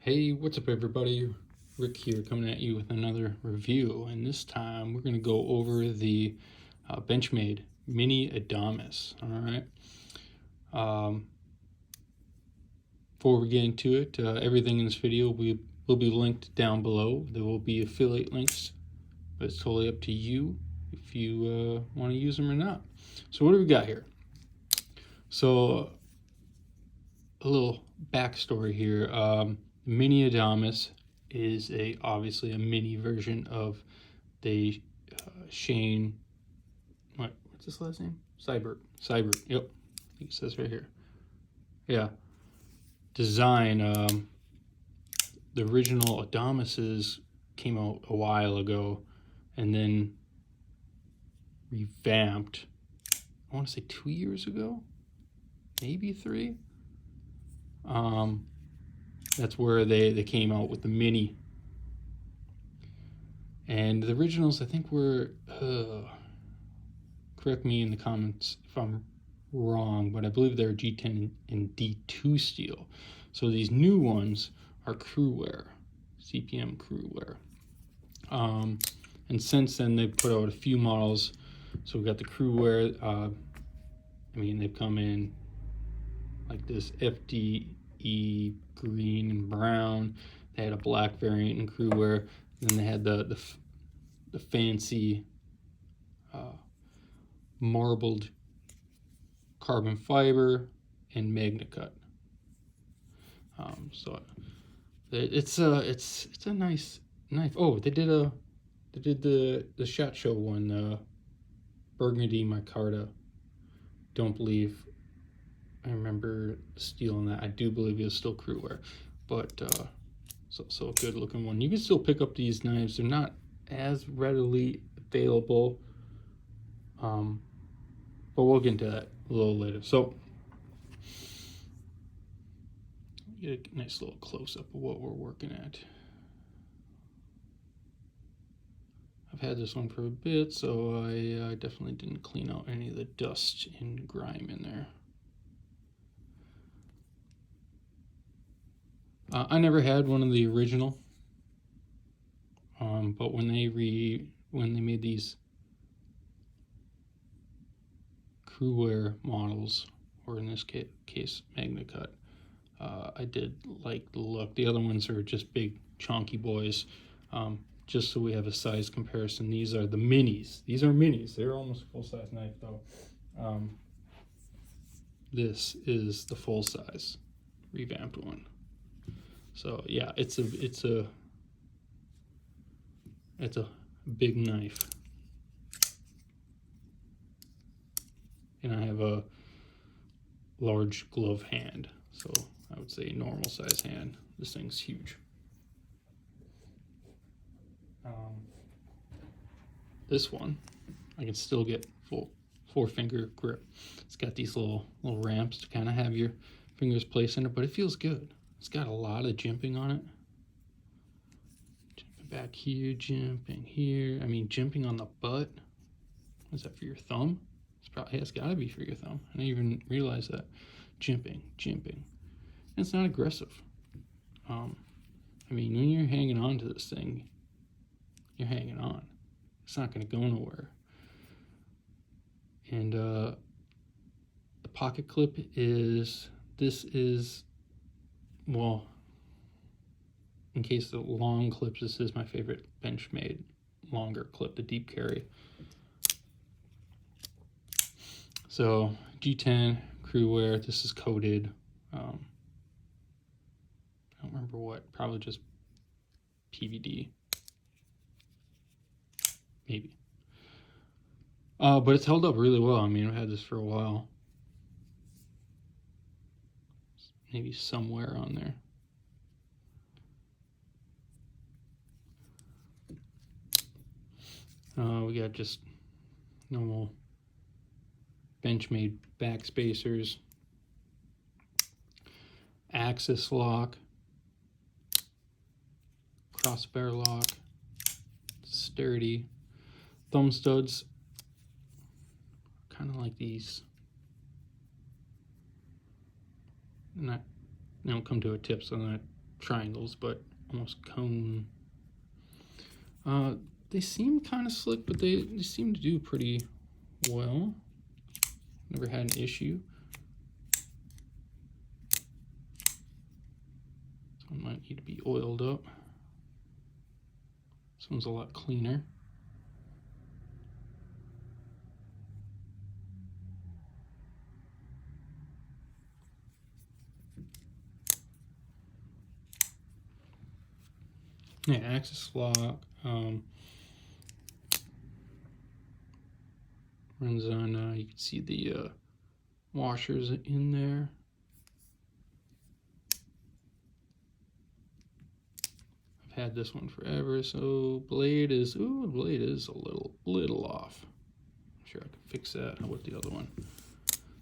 Hey, what's up everybody? Rick here coming at you with another review, and this time we're going to go over the Benchmade Mini Adamas. Alright, before we get into it, everything in this video will be linked down below. There will be affiliate links, but it's totally up to you if you want to use them or not. So what do we got here? So a little backstory here. Mini Adamas is obviously a mini version of the Shane. What's his last name? Seibert. Yep, I think it says right here. Yeah, design. The original Adamases came out a while ago, and then revamped. I want to say 2 years ago, maybe 3. That's where they came out with the mini. And the originals, I think, were, correct me in the comments if I'm wrong, but I believe they're G10 and D2 steel. So these new ones are crew wear, CPM crew wear. And since then, they've put out a few models. So we've got the crew wear. They've come in like this FDE green and brown. They had a black variant in crew wear. Then they had the fancy marbled carbon fiber and magna cut. So it's a nice knife. Oh, they did the SHOT Show one, burgundy micarta. Don't believe I remember stealing that. I do believe it was still crew wear, but so a good looking one. You can still pick up these knives. They're not as readily available, but we'll get into that a little later. So get a nice little close-up of what we're working at. I've had this one for a bit, so I definitely didn't clean out any of the dust and grime in there. I never had one of the original, but when they made these crew wear models, or in this case magna cut, I did like the look. The other ones are just big chunky boys. Just so we have a size comparison, these are the minis. These are minis. They're almost a full-size knife though. This is the full-size revamped one. So yeah, it's a big knife, and I have a large glove hand, so I would say normal size hand. This thing's huge. This one, I can still get full 4-finger grip. It's got these little ramps to kind of have your fingers placed in it, but it feels good. It's got a lot of jimping on it. Jimping back here, jimping here. Jimping on the butt. Is that for your thumb? It's got to be for your thumb. I didn't even realize that. Jimping. And it's not aggressive. When you're hanging on to this thing, you're hanging on. It's not going to go nowhere. And the pocket clip is, well, in case of long clips, this is my favorite Benchmade longer clip, the deep carry. So G10 crew wear. This is coated. I don't remember what. Probably just PVD. Maybe. But it's held up really well. I've had this for a while. Maybe somewhere on there. We got just normal Benchmade back spacers, axis lock, crossbar lock, sturdy. Thumb studs, kind of like these. They don't come to a tip, so they're not triangles, but almost cone. They seem kind of slick, but they seem to do pretty well. Never had an issue. This one might need to be oiled up. This one's a lot cleaner. Yeah, axis lock. Runs on, you can see the washers in there. I've had this one forever, so blade is, ooh, blade is a little off. I'm sure I can fix that. How about the other one?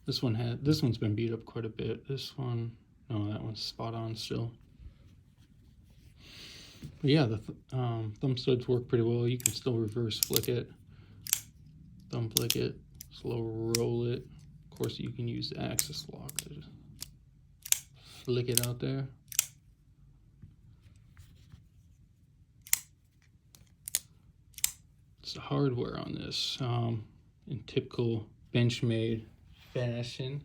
This one's been beat up quite a bit. This one, no, that one's spot on still. But yeah, the thumb studs work pretty well. You can still reverse flick it, thumb flick it, slow roll it. Of course, you can use the axis lock to just flick it out there. It's the hardware on this, in typical Benchmade fashion.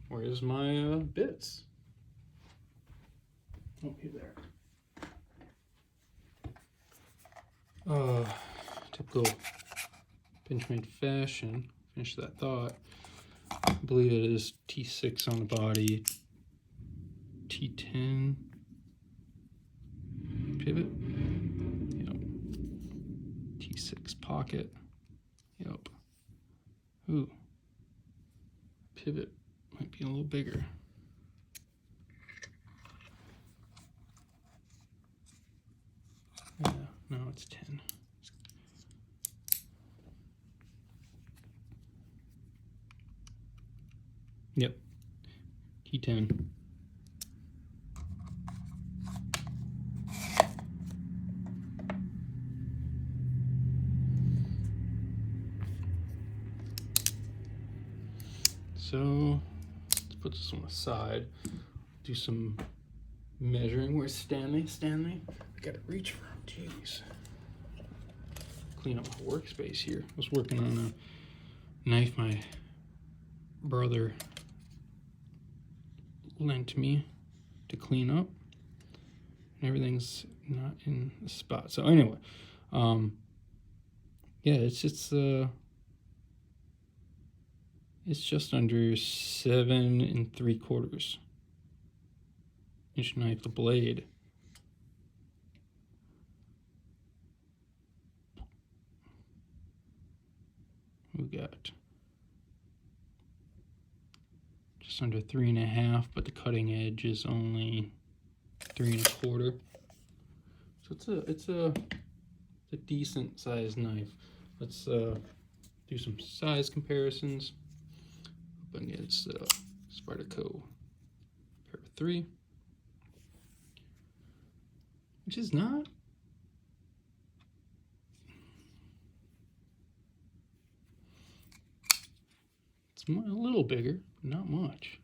Where's my bits? Oh, here they are. Typical Benchmade fashion. Finish that thought. I believe it is T6 on the body, T10 pivot. Yep. T6 pocket. Yep. Ooh. Pivot might be a little bigger. Yeah, no, it's 10. Yep, T10. So let's put this one aside. Do some measuring. Where's Stanley? Stanley, I gotta reach for him. Jeez. Clean up my workspace here. I was working on a knife my brother lent me to clean up, and everything's not in the spot. So anyway, yeah, it's just under 7 3/4 inch knife. The blade. We got just under 3.5, but the cutting edge is only 3 1/4. So it's a decent sized knife. Let's do some size comparisons up against Spyderco Pair 3, which is not. It's a little bigger, not much.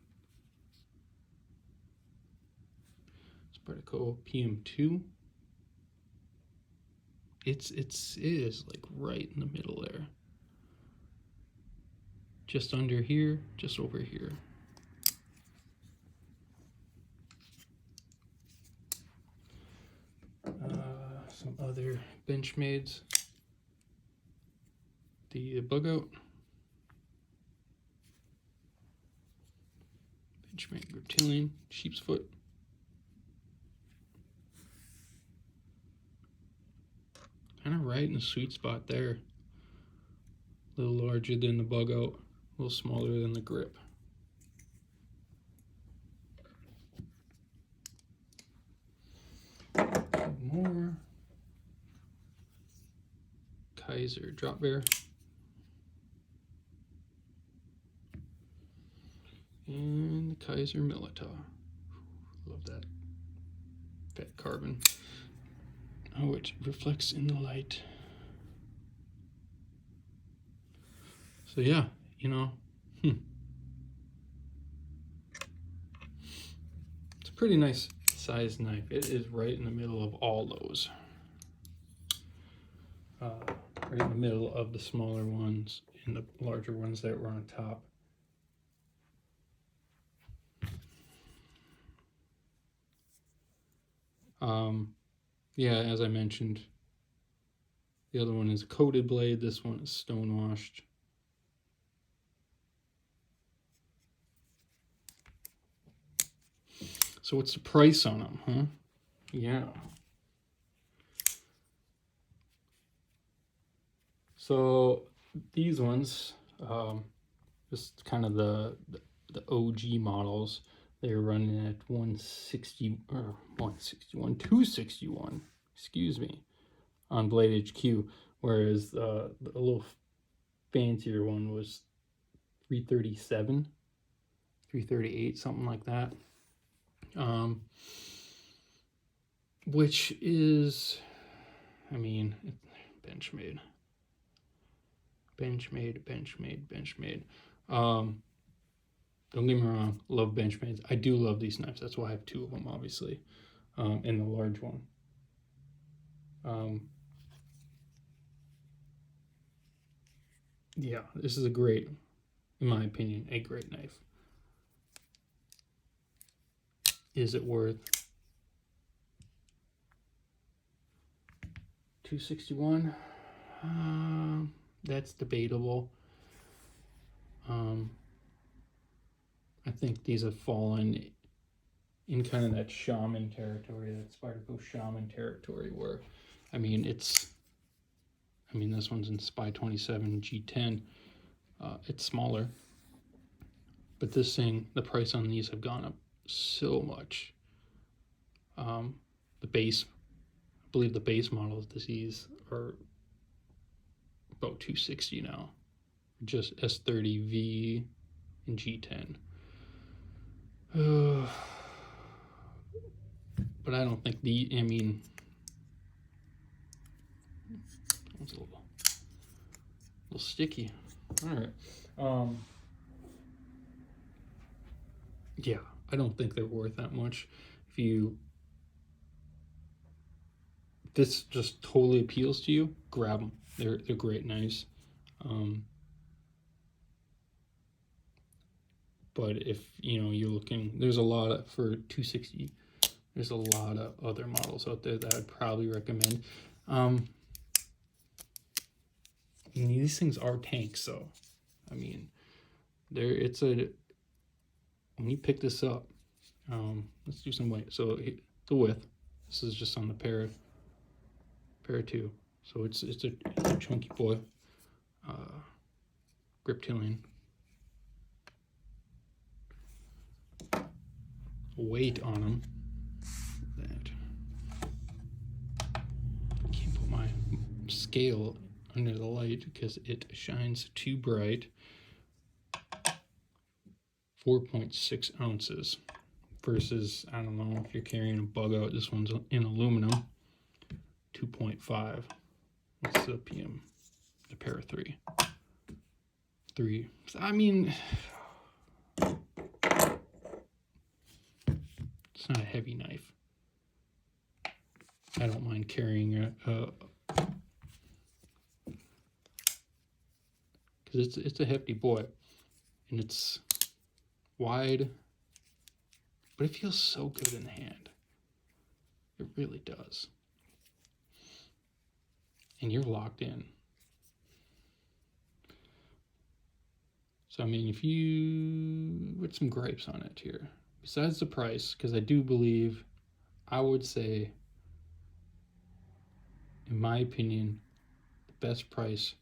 Spyderco PM2. It is like right in the middle there. Just under here, just over here. Some other Benchmades. The bug out. Benchmade reptilian, sheep's foot. Kind of right in the sweet spot there. A little larger than the bug out, a little smaller than the grip. More Kaiser drop bear. And the Kaiser Militar. Love that. Fat carbon. Oh, it reflects in the light. So yeah, you know, pretty nice size knife. It is right in the middle of all those. Right in the middle of the smaller ones and the larger ones that were on top. Yeah, as I mentioned, the other one is a coated blade. This one is stone washed. So what's the price on them, huh? Yeah. So these ones, just kind of the OG models, they're running at 160 or 161, 261, excuse me, on Blade HQ, whereas the little fancier one was 337, 338, something like that. Which is, I mean, Benchmade. Don't get me wrong, love Benchmades. I do love these knives. That's why I have two of them, obviously, and the large one. Yeah, this is a great, in my opinion, a great knife. Is it worth $261? That's debatable. I think these have fallen in kind of that shaman territory, that Spyderco shaman territory, where, I mean, this one's in Spy 27 G10. It's smaller, but this thing, the price on these have gone up so much. The base, I believe the base models of these are about 260 now, just S30V and G10. But I don't think it's a little sticky. All right. Yeah, I don't think they're worth that much. If this just totally appeals to you, grab them. They're great knives. But if you're looking, there's a lot of, for 260. There's a lot of other models out there that I'd probably recommend. These things are tanks, so I mean, when you pick this up, let's do some weight. So the width, this is just on the pair two. So it's a chunky boy, grip tilling. Weight on them. That I can't put my scale under the light because it shines too bright. 4.6 ounces versus, I don't know if you're carrying a bug out, this one's in aluminum, 2.5. What's the PM? The pair of three. I mean, it's not a heavy knife. I don't mind carrying because it's a hefty boy, and it's wide, but it feels so good in the hand. It really does. And you're locked in. So I mean, if you put some gripes on it here, besides the price, because I do believe, I would say, in my opinion, the best price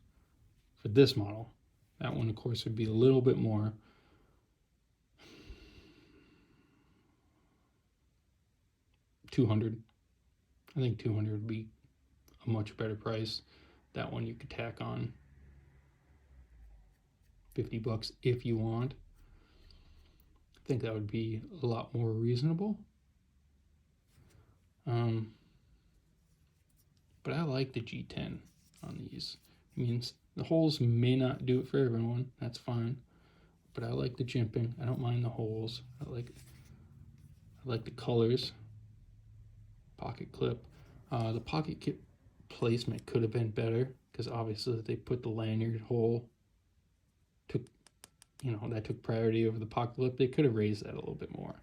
for this model, that one of course would be a little bit more, $200. I think $200 would be a much better price. That one you could tack on $50 if you want. I think that would be a lot more reasonable. But I like the G10 on these. It means the holes may not do it for everyone. That's fine. But I like the jimping. I don't mind the holes. I I like the colors. Pocket clip. The pocket clip placement could have been better because obviously they put the lanyard hole, that took priority over the pocket clip. They could have raised that a little bit more.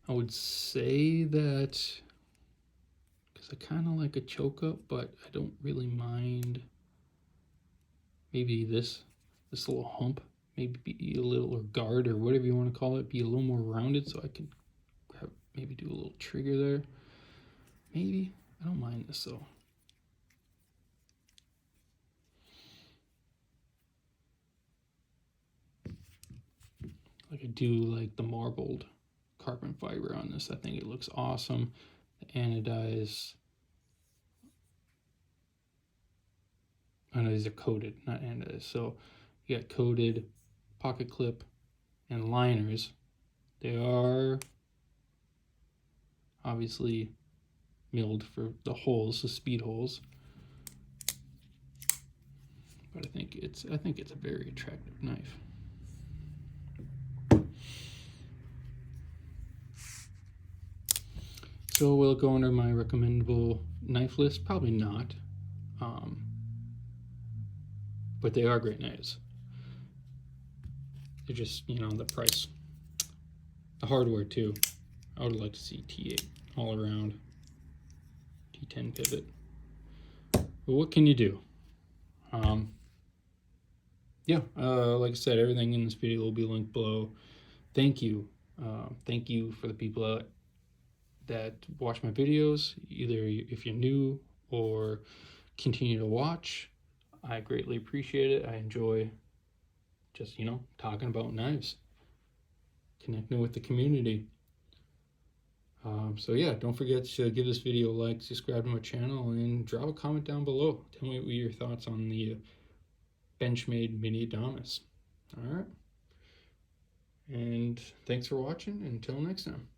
I would say that because I kind of like a choke up, but I don't really mind. Maybe this little hump, maybe be a little, or guard, or whatever you want to call it, be a little more rounded, so I can grab, maybe do a little trigger there. Maybe I don't mind this though. Like I do like the marbled carbon fiber on this. I think it looks awesome. The anodized, I know these are coated, not anodized. So you got coated pocket clip and liners. They are obviously milled for the holes, the speed holes. But I think it's a very attractive knife. So will it go under my recommendable knife list? Probably not. But they are great knives. They're just, the price. The hardware too. I would like to see T8 all around. T10 pivot. But what can you do? Like I said, everything in this video will be linked below. Thank you. Thank you for the people that watch my videos, either if you're new or continue to watch. I greatly appreciate it. I enjoy just, talking about knives, connecting with the community. So yeah, don't forget to give this video a like, subscribe to my channel, and drop a comment down below. Tell me what your thoughts on the Benchmade Mini Adamas. All right. And thanks for watching. Until next time.